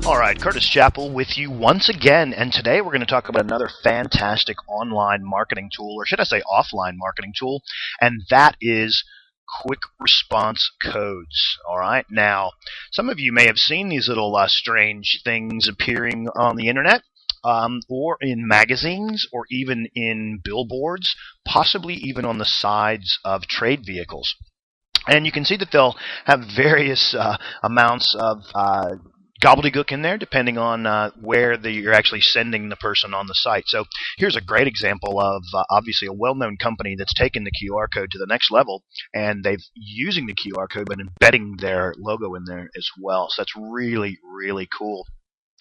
Alright, Curtis Chappell with you once again, and today we're going to talk about another fantastic online marketing tool, or should I say offline marketing tool, and that is quick response codes. Alright, now some of you may have seen these little strange things appearing on the internet, or in magazines, or even in billboards, possibly even on the sides of trade vehicles. And you can see that they'll have various amounts of gobbledygook in there depending on where you're actually sending the person on the site. So here's a great example of obviously a well-known company that's taken the QR code to the next level, and they've using the QR code but embedding their logo in there as well. So that's really, really cool.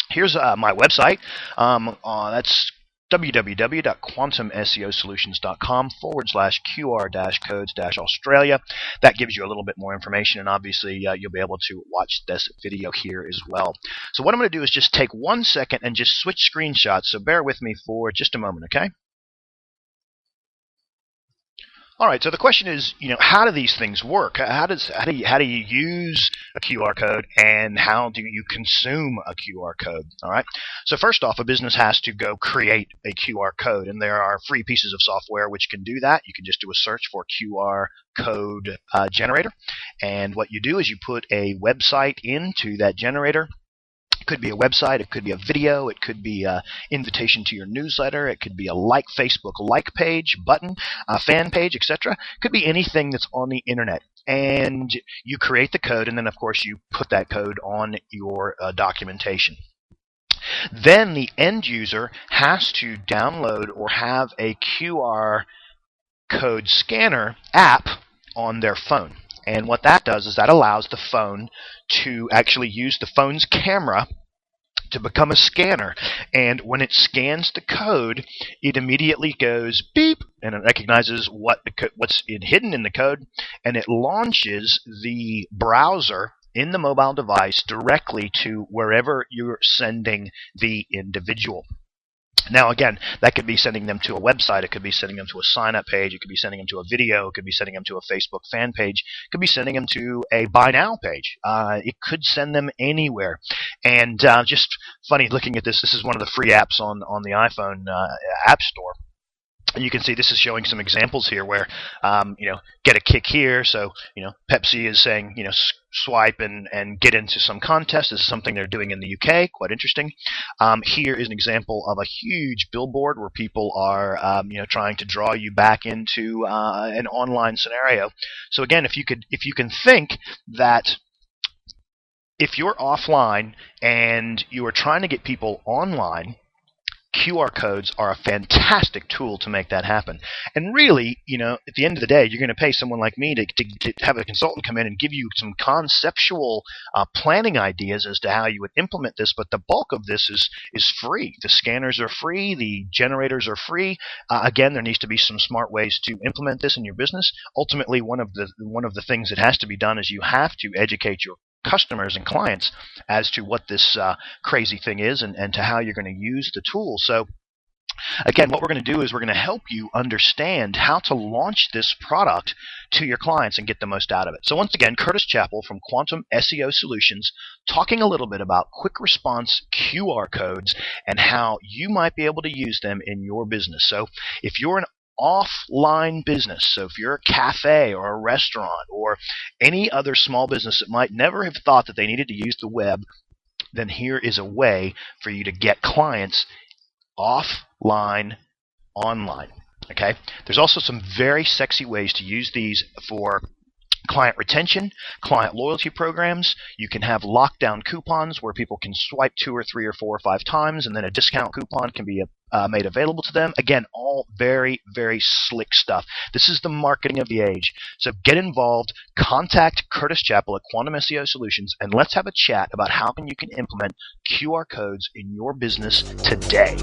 Here's my website. That's www.quantumseosolutions.com/QR-codes-Australia. That gives you a little bit more information, and obviously you'll be able to watch this video here as well. So what I'm going to do is just take 1 second and just switch screenshots, so bear with me for just a moment, okay? Alright, so the question is, how do these things work? How do you use a QR code, and how do you consume a QR code? Alright, so first off, a business has to go create a QR code, and there are free pieces of software which can do that. You can just do a search for QR code generator, and what you do is you put a website into that generator. It could be a website, it could be a video, it could be an invitation to your newsletter, it could be a Facebook like page, button, a fan page, etc. It could be anything that's on the internet. And you create the code, and then of course you put that code on your documentation. Then the end user has to download or have a QR code scanner app on their phone. And what that does is that allows the phone to actually use the phone's camera to become a scanner. And when it scans the code, it immediately goes beep, and it recognizes what's hidden in the code, and it launches the browser in the mobile device directly to wherever you're sending the individual. Now again, that could be sending them to a website, it could be sending them to a sign-up page, it could be sending them to a video, it could be sending them to a Facebook fan page, it could be sending them to a buy now page. It could send them anywhere. And just funny looking at this, this is one of the free apps on the iPhone App Store. And you can see this is showing some examples here where, get a kick here. So, Pepsi is saying, swipe and get into some contest. This is something they're doing in the UK. Quite interesting. Here is an example of a huge billboard where people are, trying to draw you back into an online scenario. So again, if you can think that if you're offline and you are trying to get people online, QR codes are a fantastic tool to make that happen. And really, at the end of the day, you're going to pay someone like me to have a consultant come in and give you some conceptual planning ideas as to how you would implement this, but the bulk of this is free. The scanners are free, the generators are free. Again, there needs to be some smart ways to implement this in your business. Ultimately, one of the things that has to be done is you have to educate your customers and clients as to what this crazy thing is and to how you're going to use the tool. So again, what we're going to do is we're going to help you understand how to launch this product to your clients and get the most out of it. So once again, Curtis Chappell from Quantum SEO Solutions, talking a little bit about quick response QR codes and how you might be able to use them in your business. So if you're an offline business, so if you're a cafe or a restaurant or any other small business that might never have thought that they needed to use the web, then here is a way for you to get clients offline, online. Okay? There's also some very sexy ways to use these for client retention, client loyalty programs. You can have lockdown coupons where people can swipe 2 or 3 or 4 or 5 times, and then a discount coupon can be made available to them. Again, all very, very slick stuff. This is the marketing of the age. So get involved, contact Curtis Chappell at Quantum SEO Solutions, and let's have a chat about how you can implement QR codes in your business today.